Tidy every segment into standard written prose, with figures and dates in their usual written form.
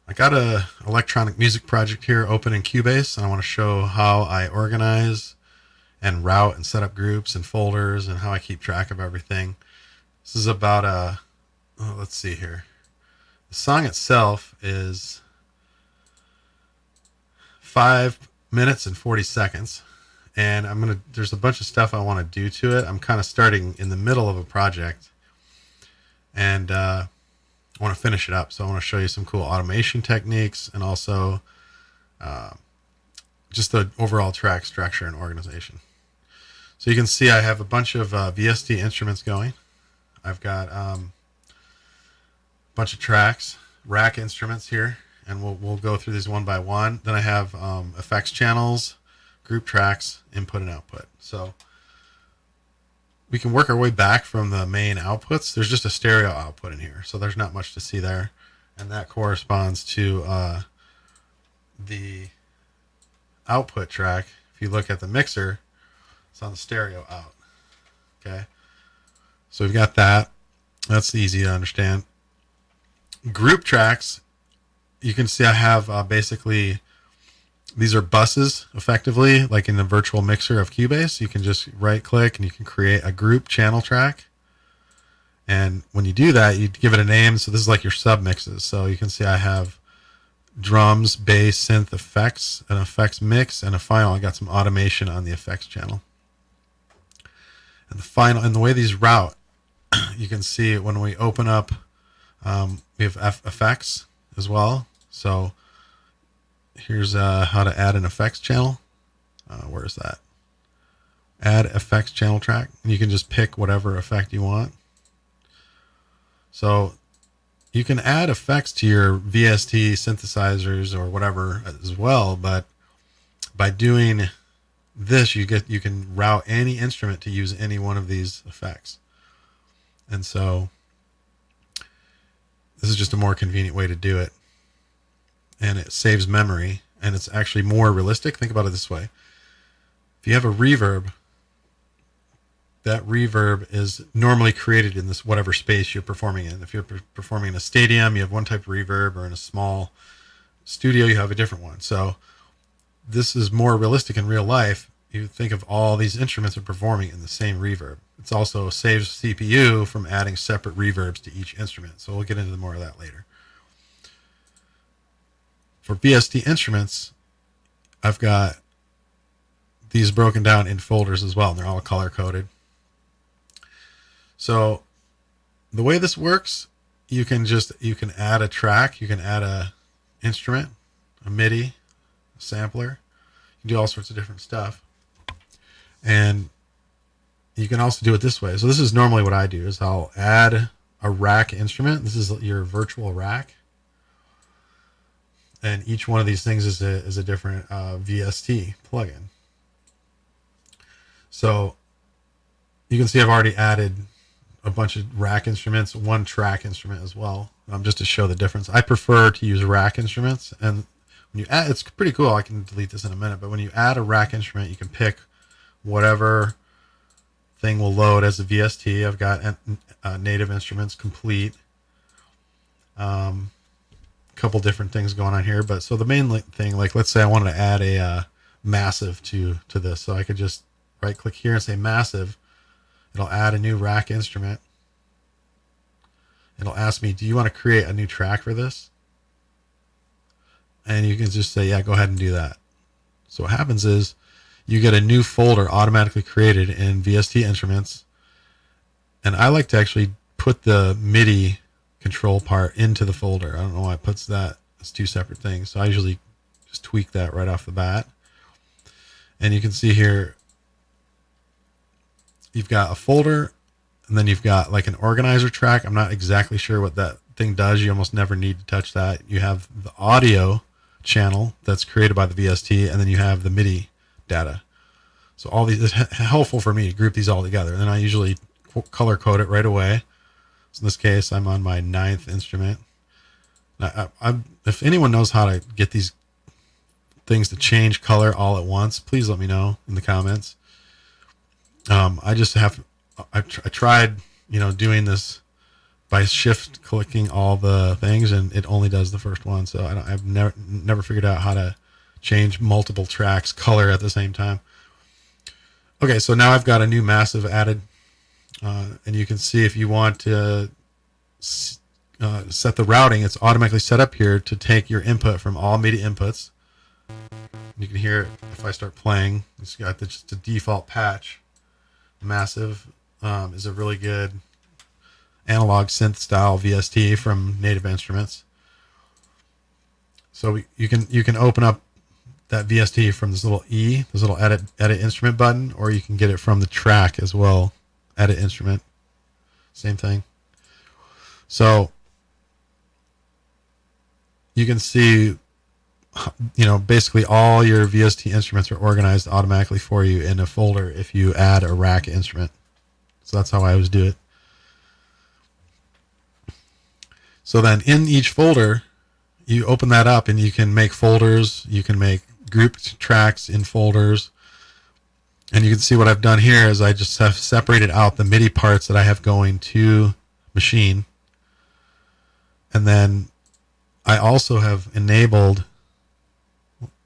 I got a electronic music project here open in Cubase, and I want to show how I organize and route and set up groups and folders and how I keep track of everything. This is about let's see here. The song itself is 5 minutes and 40 seconds. And there's a bunch of stuff I want to do to it. I'm kind of starting in the middle of a project, and I want to finish it up. So I want to show you some cool automation techniques, and also just the overall track structure and organization. So you can see I have a bunch of VST instruments going. I've got a bunch of tracks, rack instruments here, and we'll go through these one by one. Then I have effects channels, group tracks, input and output. So we can work our way back from the main outputs. There's just a stereo output in here, so there's not much to see there. And that corresponds to the output track. If you look at the mixer, it's on the stereo out. Okay, so we've got that. That's easy to understand. Group tracks, you can see I have basically, these are buses effectively, like in the virtual mixer of Cubase. You can just right click and you can create a group channel track. And when you do that, you give it a name. So this is like your sub mixes. So you can see I have drums, bass, synth, effects, an effects mix, and a final. I got some automation on the effects channel. And the final, and the way these route, you can see when we open up, we have effects as well. So here's how to add an effects channel. Where is that? Add effects channel track. And you can just pick whatever effect you want. So you can add effects to your VST synthesizers or whatever as well, but by doing this, you can route any instrument to use any one of these effects. And so this is just a more convenient way to do it. And it saves memory, and it's actually more realistic. Think about it this way. If you have a reverb, that reverb is normally created in this whatever space you're performing in. If you're performing in a stadium, you have one type of reverb, or in a small studio, you have a different one. So this is more realistic in real life. You think of all these instruments are performing in the same reverb. It also saves CPU from adding separate reverbs to each instrument. So we'll get into more of that later. For VST instruments, I've got these broken down in folders as well, and they're all color coded. So the way this works, you can add a track, you can add a instrument, a MIDI, a sampler. You can do all sorts of different stuff. And you can also do it this way. So this is normally what I do, is I'll add a rack instrument. This is your virtual rack. And each one of these things is a different VST plugin. So you can see I've already added a bunch of rack instruments, one track instrument as well, just to show the difference. I prefer to use rack instruments, and when you add, it's pretty cool. I can delete this in a minute, but when you add a rack instrument, you can pick whatever thing will load as a VST. I've got native instruments complete. Couple different things going on here, but so the main thing, like let's say I wanted to add a massive to this, so I could just right click here and say massive. It'll add a new rack instrument. It'll ask me, do you want to create a new track for this? And you can just say, yeah, go ahead and do that. So what happens is you get a new folder automatically created in VST instruments, and I like to actually put the MIDI control part into the folder. I don't know why it puts that as two separate things, so I usually just tweak that right off the bat. And you can see here you've got a folder, and then you've got like an organizer track. I'm not exactly sure what that thing does. You almost never need to touch that. You have the audio channel that's created by the VST, and then you have the MIDI data. So all these, it's helpful for me to group these all together, and then I usually color code it right away. So in this case, I'm on my 9th instrument. Now, if anyone knows how to get these things to change color all at once, please let me know in the comments. I tried, doing this by shift clicking all the things, and it only does the first one. So I've never figured out how to change multiple tracks color at the same time. Okay, so now I've got a new massive added, and you can see if you want to set the routing, it's automatically set up here to take your input from all MIDI inputs. You can hear if I start playing, it's got just a default patch. Massive is a really good analog synth style VST from Native Instruments. So you can open up that VST from this little E, this little edit instrument button, or you can get it from the track as well. Edit instrument, same thing. So you can see, basically all your VST instruments are organized automatically for you in a folder if you add a rack instrument. So that's how I always do it. So then in each folder, you open that up and you can make folders. You can make grouped tracks in folders. And you can see what I've done here is I just have separated out the MIDI parts that I have going to Maschine. And then I also have enabled,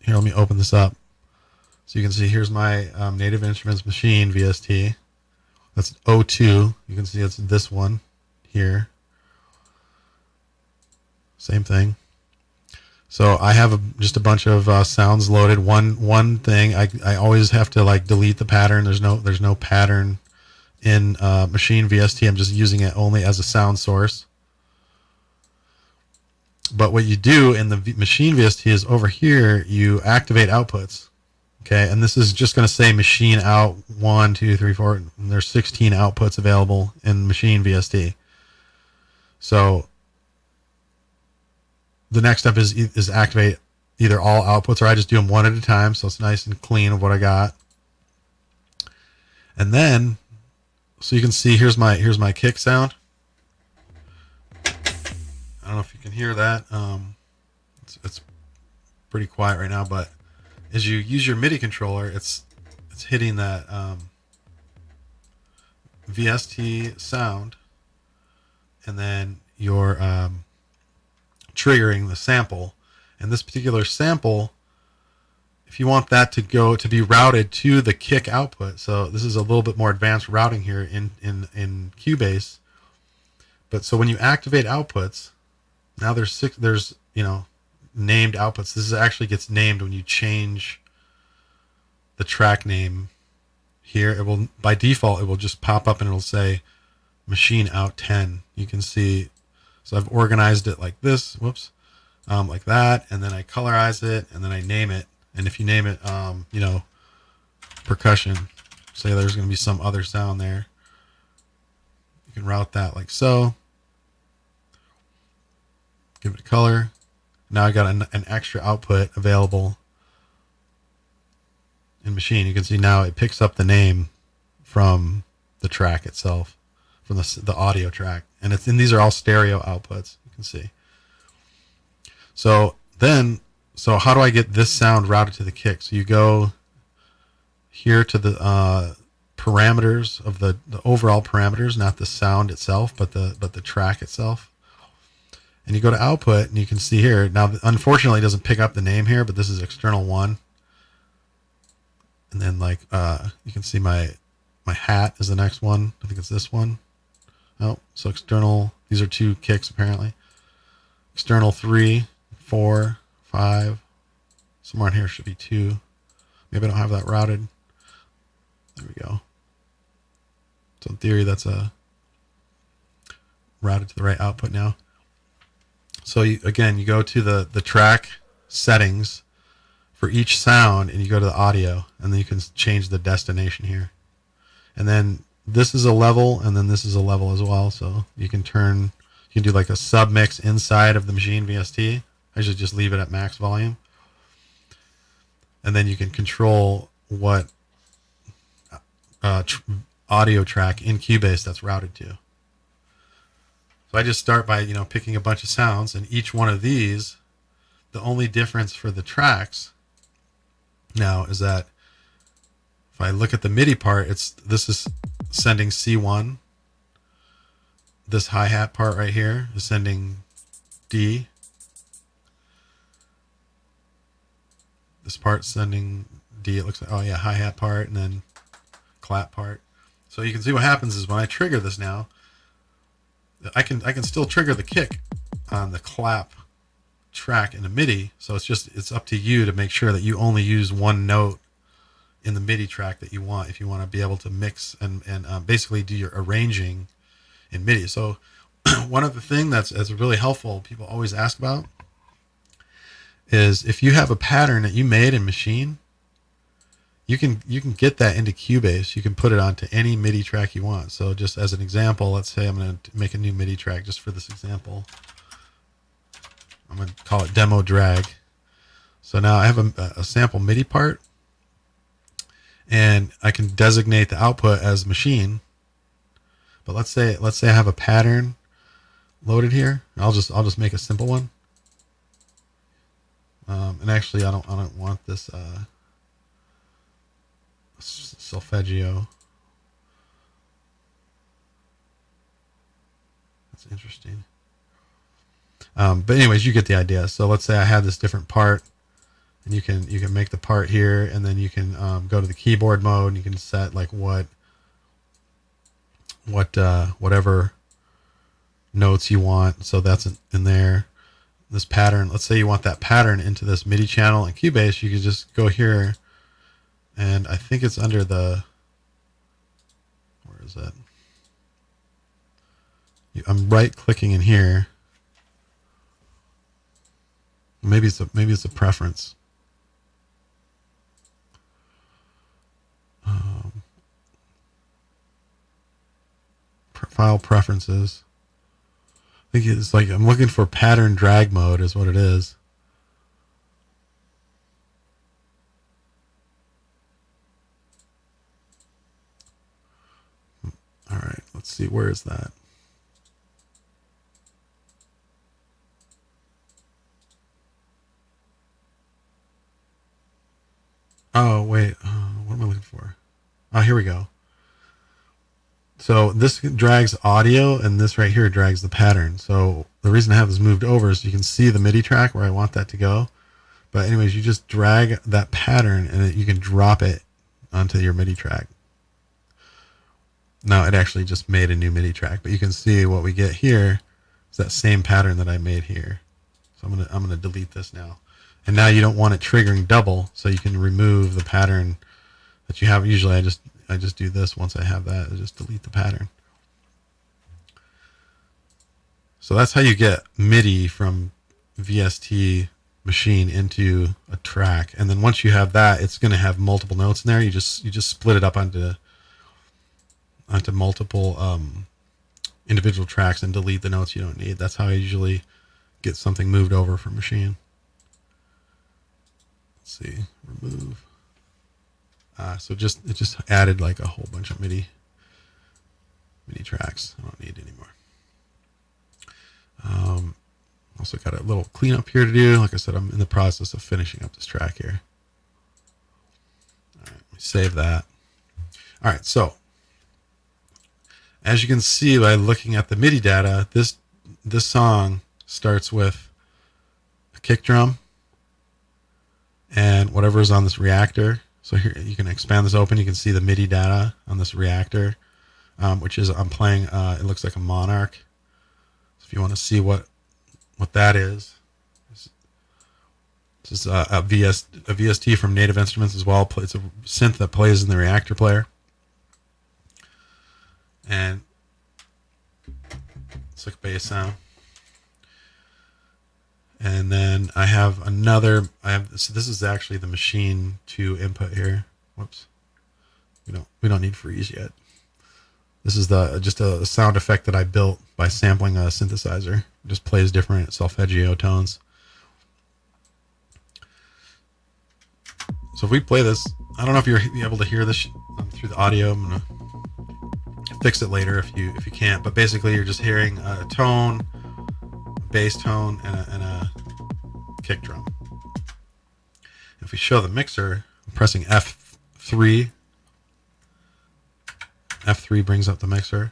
here, let me open this up. So you can see here's my Native Instruments Maschine VST. That's O2. You can see it's this one here. Same thing. So I have just a bunch of sounds loaded. One thing I always have to like delete the pattern. There's no pattern in Maschine VST. I'm just using it only as a sound source. But what you do in the Maschine VST is over here you activate outputs. Okay, and this is just going to say Maschine out 1, 2, 3, 4. And there's 16 outputs available in Maschine VST. So the next step is activate either all outputs, or I just do them one at a time, so it's nice and clean of what I got. And then, so you can see here's my kick sound. I don't know if you can hear that. It's pretty quiet right now, but as you use your MIDI controller, it's hitting that VST sound, and then you're triggering the sample. And this particular sample, if you want that to be routed to the kick output, so this is a little bit more advanced routing here in Cubase. But so when you activate outputs, now there's named outputs. This actually gets named when you change the track name here. It will, by default, it will just pop up and it'll say Maschine out 10. You can see, so I've organized it like this, like that, and then I colorize it, and then I name it. And if you name it, percussion, say there's going to be some other sound there, you can route that like so. Give it a color. Now I got an extra output available in Maschine. You can see now it picks up the name from the track itself, from the audio track, and these are all stereo outputs. You can see. So how do I get this sound routed to the kick? So you go here to the parameters of the overall parameters, not the sound itself, but the track itself. And you go to output, and you can see here, now unfortunately it doesn't pick up the name here, but this is external 1. And then you can see my hat is the next one. I think it's this one. Oh, so external, these are 2 kicks apparently. External 3, 4, 5. Somewhere in here should be 2. Maybe I don't have that routed. There we go. So in theory that's routed to the right output now. So you go to the track settings for each sound, and you go to the audio, and then you can change the destination here. And then this is a level, and then this is a level as well. So you can do like a sub mix inside of the Maschine VST. I should just leave it at max volume. And then you can control what audio track in Cubase that's routed to. So I just start by, picking a bunch of sounds, and each one of these, the only difference for the tracks now is that if I look at the MIDI part, this is sending C1, this hi-hat part right here is sending D. This part's sending D. It looks like, oh yeah, hi-hat part and then clap part. So you can see what happens is when I trigger this now, I can still trigger the kick on the clap track in the MIDI. So it's up to you to make sure that you only use one note in the MIDI track that you want, if you want to be able to mix and basically do your arranging in MIDI. So one of the things that's really helpful, people always ask about, is if you have a pattern that you made in Maschine, you can get that into Cubase. You can put it onto any MIDI track you want. So just as an example, let's say I'm going to make a new MIDI track just for this example. I'm going to call it demo drag. So now I have a sample MIDI part, and I can designate the output as Maschine. But let's say I have a pattern loaded here. I'll just make a simple one. And actually, I don't want this solfeggio. That's interesting. But anyways, you get the idea. So let's say I have this different part, and you can make the part here, and then you can go to the keyboard mode, and you can set like whatever notes you want. So that's in there. This pattern, let's say you want that pattern into this MIDI channel in Cubase, you can just go here, and I think it's under the, where is that? I'm right clicking in here. Maybe it's a preference. File preferences. I think it's like I'm looking for pattern drag mode is what it is. All right, let's see, where is that? Oh wait, what am I looking for? Oh, here we go. So this drags audio, and this right here drags the pattern. So the reason I have this moved over is you can see the MIDI track where I want that to go. But anyways, you just drag that pattern, and you can drop it onto your MIDI track. Now it actually just made a new MIDI track, but you can see what we get here is that same pattern that I made here. So I'm gonna delete this now. And now you don't want it triggering double, so you can remove the pattern that you have. Usually I just do this once I have that. I just delete the pattern. So that's how you get MIDI from VST Maschine into a track. And then once you have that, it's going to have multiple notes in there. You just split it up onto multiple individual tracks and delete the notes you don't need. That's how I usually get something moved over from Maschine. Let's see, remove. So it just added like a whole bunch of MIDI tracks. I don't need anymore. Also got a little cleanup here to do. Like I said, I'm in the process of finishing up this track here. All right, let me save that. All right, so as you can see by looking at the MIDI data, this song starts with a kick drum and whatever is on this reactor. So here you can expand this open. You can see the MIDI data on this reactor, which is I'm playing. It looks like a Monarch. So if you want to see what that is, this is a VST from Native Instruments as well. It's a synth that plays in the reactor player, and it's like a bass sound. And then I have so this is actually the Maschine 2 input here. Whoops. We don't need freeze yet. This is just a sound effect that I built by sampling a synthesizer. It just plays different solfeggio tones. So if we play this, I don't know if you're able to hear this through the audio. I'm gonna fix it later if you can't. But basically, you're just hearing a tone, bass tone, and a kick drum. If we show the mixer, I'm pressing F3. F3 brings up the mixer.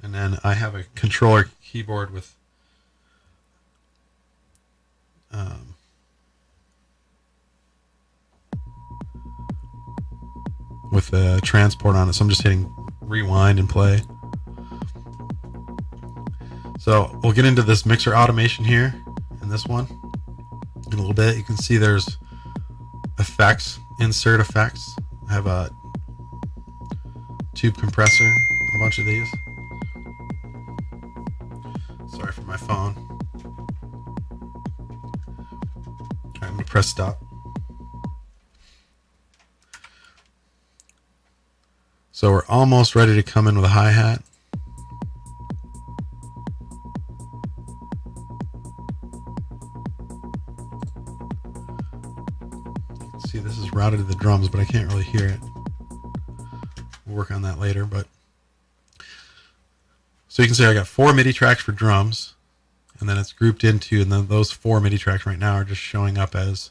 And then I have a controller keyboard um, with a transport on it. So I'm just hitting rewind and play. So we'll get into this mixer automation here in this one in a little bit. You can see there's effects, insert effects. I have a tube compressor and a bunch of these. Sorry for my phone. I'm going to press stop. So we're almost ready to come in with a hi-hat. See, this is routed to the drums, but I can't really hear it. We'll work on that later. But so you can see I got 4 MIDI tracks for drums, and then it's grouped into, and then those 4 MIDI tracks right now are just showing up as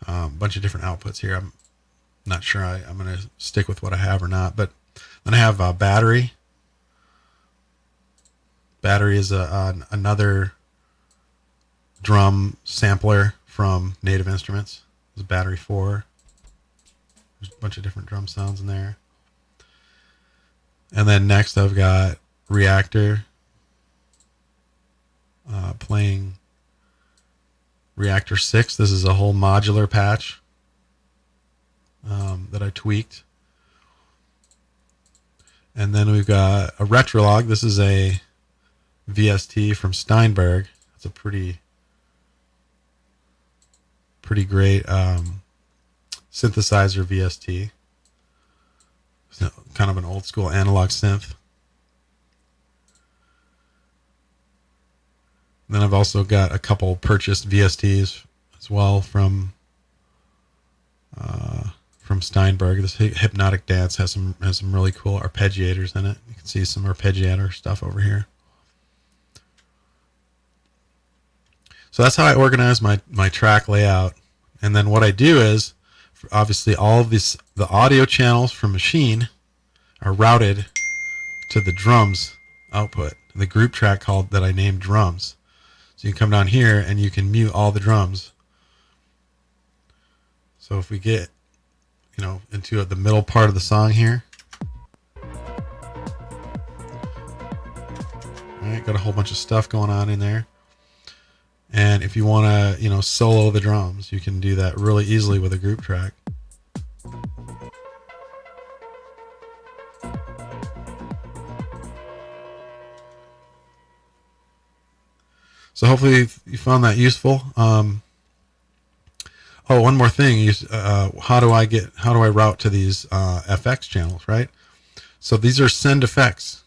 a bunch of different outputs here. I'm not sure I'm going to stick with what I have or not, but then I have battery. Battery is another drum sampler from Native Instruments. There's battery 4. There's a bunch of different drum sounds in there. And then next I've got reactor playing reactor 6. This is a whole modular patch that I tweaked. And then we've got a retrolog. This is a VST from Steinberg. It's a pretty great synthesizer VST. It's kind of an old school analog synth. And then I've also got a couple purchased VSTs as well from Steinberg. This hypnotic dance has some really cool arpeggiators in it. You can see some arpeggiator stuff over here. So that's how I organize my track layout. And then what I do is, obviously all of the audio channels from Maschine are routed to the drums output, the group track that I named drums. So you can come down here and you can mute all the drums. So if we get, into the middle part of the song here. All right, got a whole bunch of stuff going on in there. And if you want to, solo the drums, you can do that really easily with a group track. So hopefully you found that useful. Oh, one more thing. How do I route to these FX channels, right? So these are send effects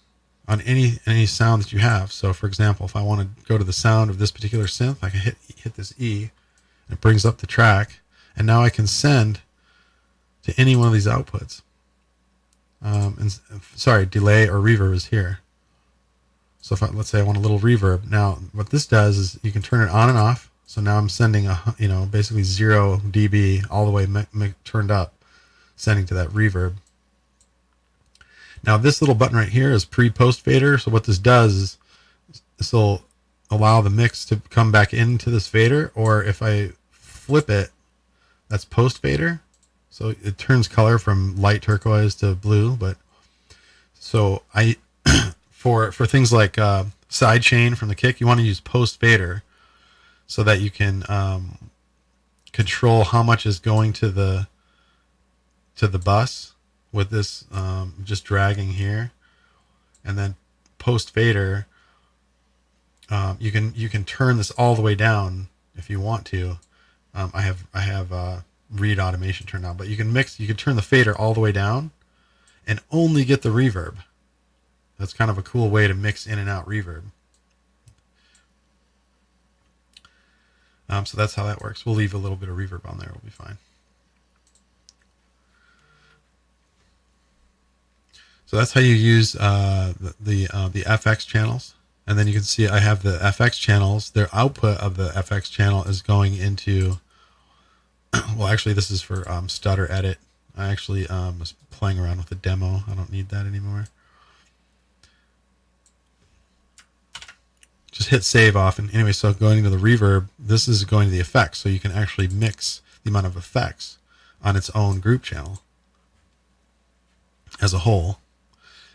on any sound that you have. So for example, if I want to go to the sound of this particular synth, I can hit this E, and it brings up the track, and now I can send to any one of these outputs. Sorry, delay or reverb is here. So let's say I want a little reverb. Now what this does is you can turn it on and off. So now I'm sending basically 0 dB all the way turned up, sending to that reverb. Now this little button right here is pre-post fader. So what this does is this will allow the mix to come back into this fader, or if I flip it, that's post fader. So it turns color from light turquoise to blue. But so for things like side chain from the kick, you want to use post fader, so that you can control how much is going to the bus with this just dragging here. And then post fader, you can turn this all the way down if you want to. I have read automation turned on, but you can turn the fader all the way down and only get the reverb. That's kind of a cool way to mix in and out reverb. So that's how that works. We'll leave a little bit of reverb on there. It'll be fine. So that's how you use the FX channels. And then you can see I have the FX channels. Their output of the FX channel is going into, well, actually this is for stutter edit. I actually was playing around with the demo. I don't need that anymore. just hit save off. And anyway, so going to the reverb, this is going to the effects. So you can actually mix the amount of effects on its own group channel as a whole.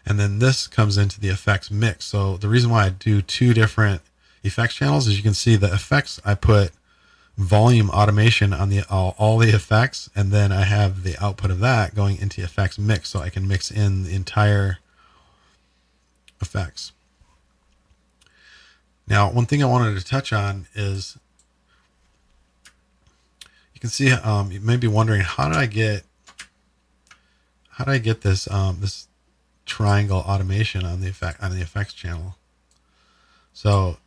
And then this comes into the effects mix. So the reason why I do two different effects channels is you can see the effects, I put volume automation on the all the effects, and then I have the output of that going into effects mix, so I can mix in the entire effects. Now, one thing I wanted to touch on is you can see you may be wondering, how did I get this this triangle automation on the effects channel? So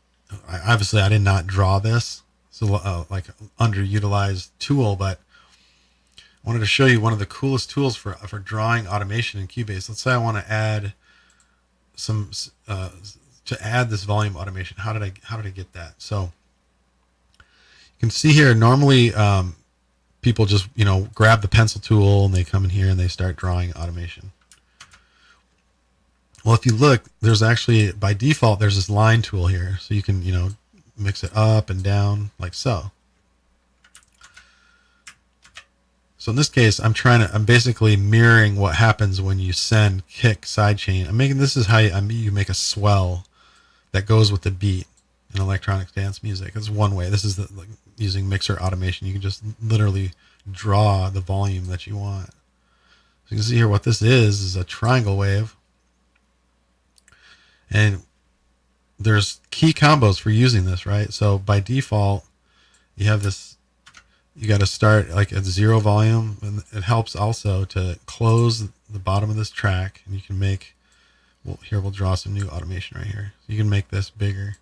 obviously I did not draw this. So like underutilized tool, but I wanted to show you one of the coolest tools for drawing automation in Cubase. Let's say I want to add some to add this volume automation. How did I get that? So you can see here, normally people just grab the pencil tool and they come in here and they start drawing automation. Well, if you look, there's actually by default there's this line tool here, so you can mix it up and down like so. So in this case, I'm basically mirroring what happens when you send kick sidechain. This is how you make a swell that goes with the beat in electronic dance music. It's one way. This is using mixer automation. You can just literally draw the volume that you want. So you can see here what this is a triangle wave. And there's key combos for using this, right? So by default, you have this, you got to start like at 0 volume, and it helps also to close the bottom of this track, and you can make, well, here we'll draw some new automation right here. So you can make this bigger.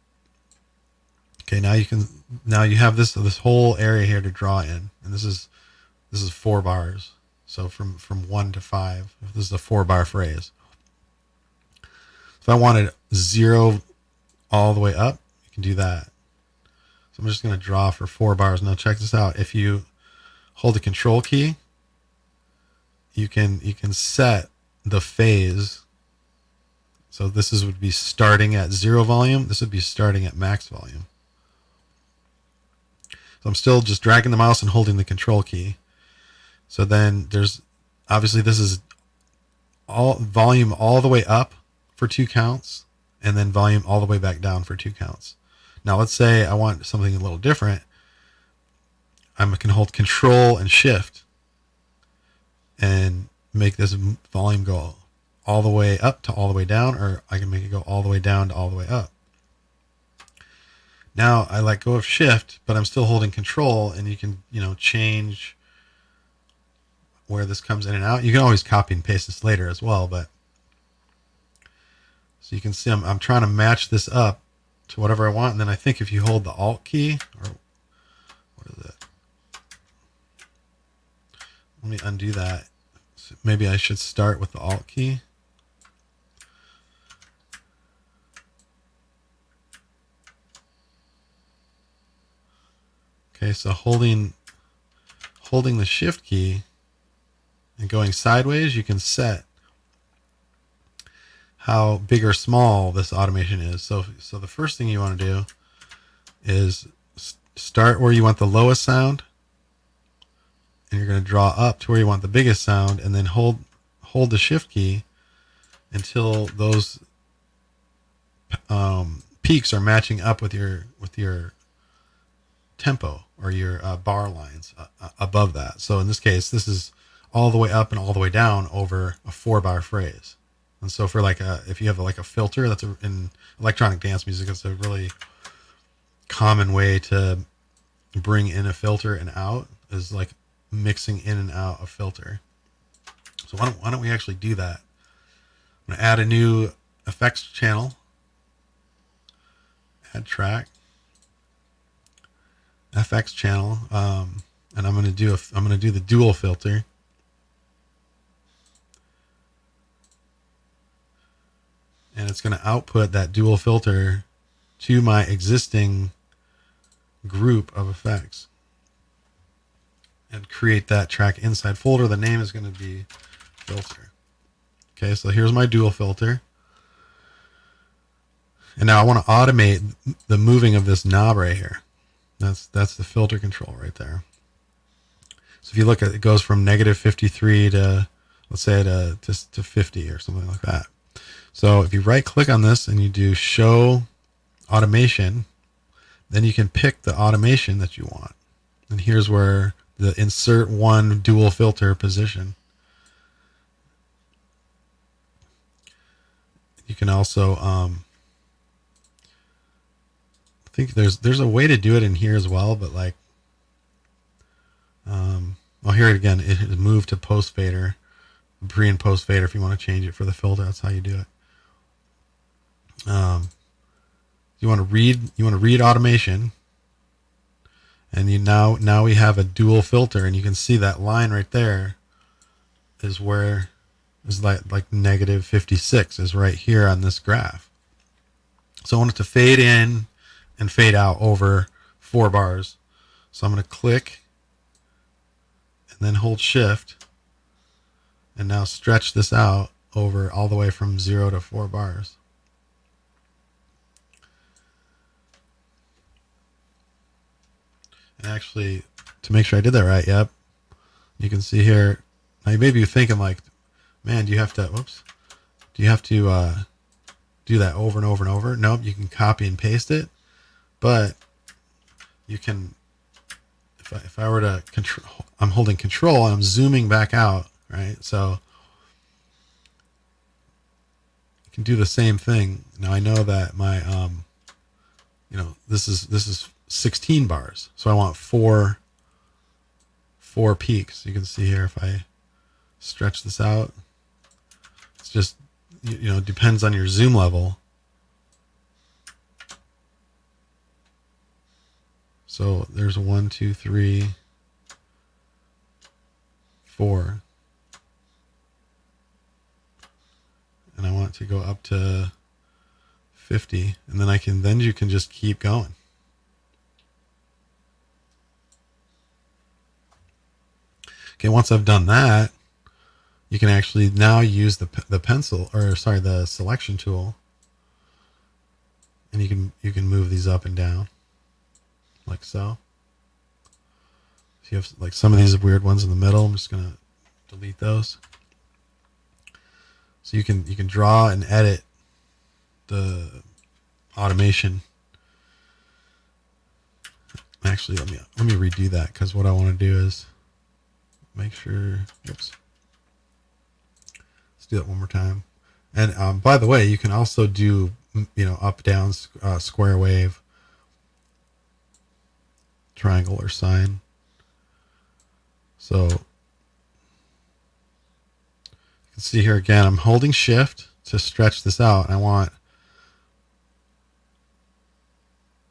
Okay, now you have this whole area here to draw in, and this is 4 bars. So from 1 to 5, this is a 4-bar phrase. If I wanted 0 all the way up, you can do that. So I'm just going to draw for 4 bars. Now check this out. If you hold the control key, you can set the phase. So this would be starting at 0 volume. This would be starting at max volume. So I'm still just dragging the mouse and holding the control key. So then there's, obviously this is all volume all the way up for 2 counts, and then volume all the way back down for 2 counts. Now let's say I want something a little different. I can hold control and shift and make this volume go all the way up to all the way down, or I can make it go all the way down to all the way up. Now I let go of shift, but I'm still holding control, and you can change where this comes in and out. You can always copy and paste this later as well, but so you can see I'm trying to match this up to whatever I want. And then I think if you hold the Alt key, or what is it? Let me undo that. So maybe I should start with the Alt key. Okay, so holding the Shift key and going sideways, you can set how big or small this automation is. So the first thing you want to do is start where you want the lowest sound, and you're going to draw up to where you want the biggest sound, and then hold the Shift key until those peaks are matching up with your tempo or your bar lines above that. So in this case, this is all the way up and all the way down over a 4-bar phrase. And so for if you have like a filter, that's in electronic dance music, it's a really common way to bring in a filter and out, is like mixing in and out a filter. So why don't we actually do that? I'm going to add a new effects channel, add track, FX channel, and I'm going to do the dual filter. And it's going to output that dual filter to my existing group of effects and create that track inside folder. The name is going to be filter. Okay, so here's my dual filter. And now I want to automate the moving of this knob right here. That's the filter control right there. So if you look at it, it goes from negative 53 to, let's say, to 50 or something like that. So if you right click on this and you do show automation, then you can pick the automation that you want. And here's where the insert one dual filter position. You can also, I think there's a way to do it in here as well, but like, I'll hear it again. It has moved to post fader, pre and post fader. If you want to change it for the filter, that's how you do it. You want to read automation, and now we have a dual filter, and you can see that line right there is where is like negative 56 is right here on this graph. So I want it to fade in and fade out over 4 bars. So I'm going to click and then hold shift and now stretch this out over all the way from 0 to 4 bars. And actually, to make sure I did that right, yep, you can see here, now you may be thinking like, man, do you have to do that over and over and over? Nope, you can copy and paste it, but you can, if I were to control, I'm holding control and I'm zooming back out, right? So you can do the same thing. Now I know that my, this is 16 bars. So I want four peaks. You can see here, if I stretch this out, it's just, it depends on your zoom level. So there's 1, 2, 3, 4. And I want to go up to 50. And then you can just keep going. Okay, once I've done that, you can actually now use the selection tool, and you can move these up and down like so. So you have like some of these weird ones in the middle. I'm just gonna delete those. So you can draw and edit the automation. Actually, let me redo that, because what I want to do is make sure. Oops. Let's do that one more time. And by the way, you can also do up, down, square wave, triangle, or sine. So you can see here again, I'm holding shift to stretch this out. And I want,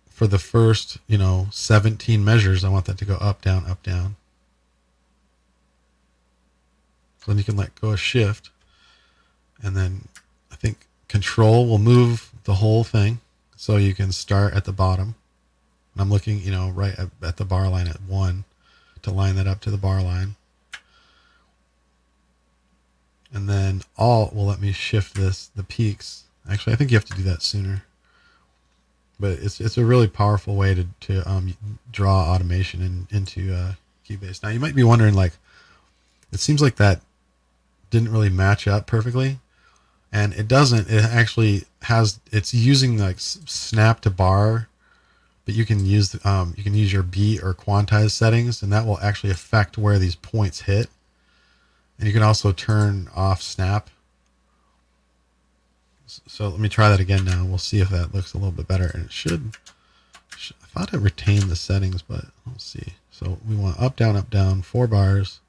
for the first 17 measures, I want that to go up, down, up, down. So then you can let go of shift, and then I think control will move the whole thing. So you can start at the bottom. And I'm looking, right at the bar line at 1 to line that up to the bar line. And then Alt will let me shift the peaks. Actually, I think you have to do that sooner. But it's a really powerful way to draw automation into Cubase. Now you might be wondering, like, it seems like that didn't really match up perfectly, and it doesn't. It actually it's using like snap to bar, but you can use your beat or quantize settings, and that will actually affect where these points hit. And you can also turn off snap. So let me try that again now. We'll see if that looks a little bit better. And it should. I thought it retained the settings, but we'll see. So we want up, down, 4 bars.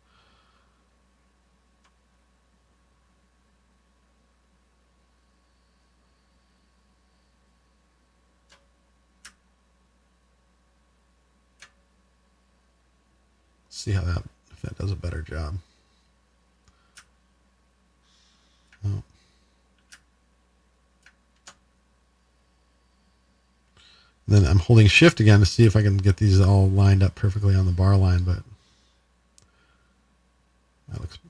See if that does a better job. Oh. Then I'm holding shift again to see if I can get these all lined up perfectly on the bar line, but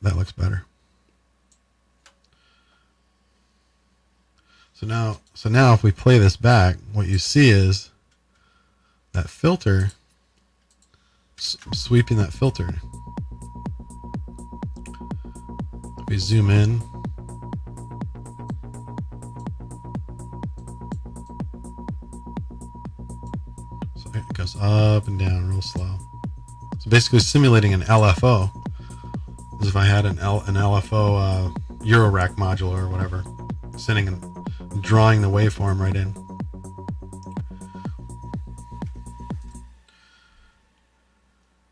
that looks better. So now if we play this back, what you see is that filter, sweeping that filter. If we zoom in, so it goes up and down real slow. So basically simulating an LFO, as if I had an LFO Eurorack module or whatever, sending and drawing the waveform right in.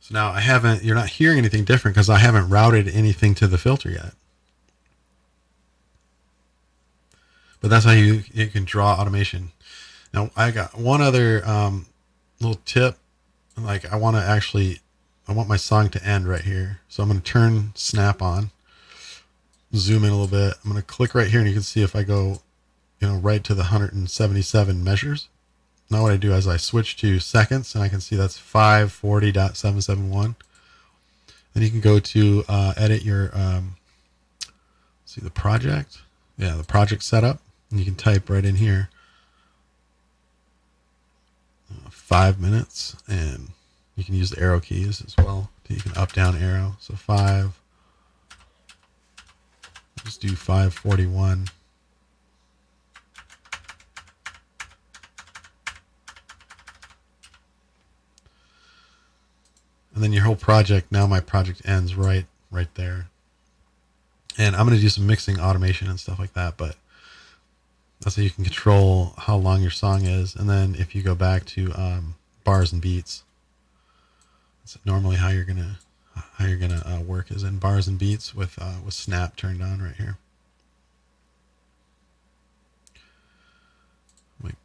So now you're not hearing anything different because I haven't routed anything to the filter yet. But that's how you can draw automation. Now I got one other little tip. Like I want my song to end right here. So I'm going to turn snap on, zoom in a little bit. I'm going to click right here and you can see if I go, right to the 177 measures. Now what I do is I switch to seconds and I can see that's 540.771. Then you can go to edit your, see the project. Yeah, the project setup. And you can type right in here 5 minutes, and you can use the arrow keys as well. You can up down arrow. So 5. Just do 541. And then your whole project, now my project ends right there. And I'm going to do some mixing automation and stuff like that, but that's how you can control how long your song is. And then if you go back to bars and beats, that's normally how you're gonna work is in bars and beats with snap turned on right here. I'm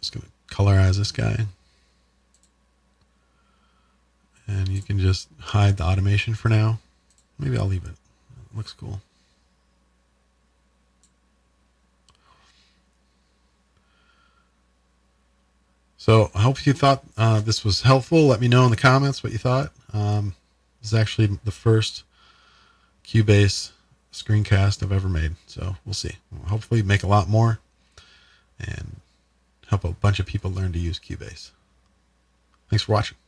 just gonna colorize this guy, and you can just hide the automation for now. Maybe I'll leave it. It looks cool. So I hope you thought this was helpful. Let me know in the comments what you thought. This is actually the first Cubase screencast I've ever made. So we'll see. We'll hopefully make a lot more and help a bunch of people learn to use Cubase. Thanks for watching.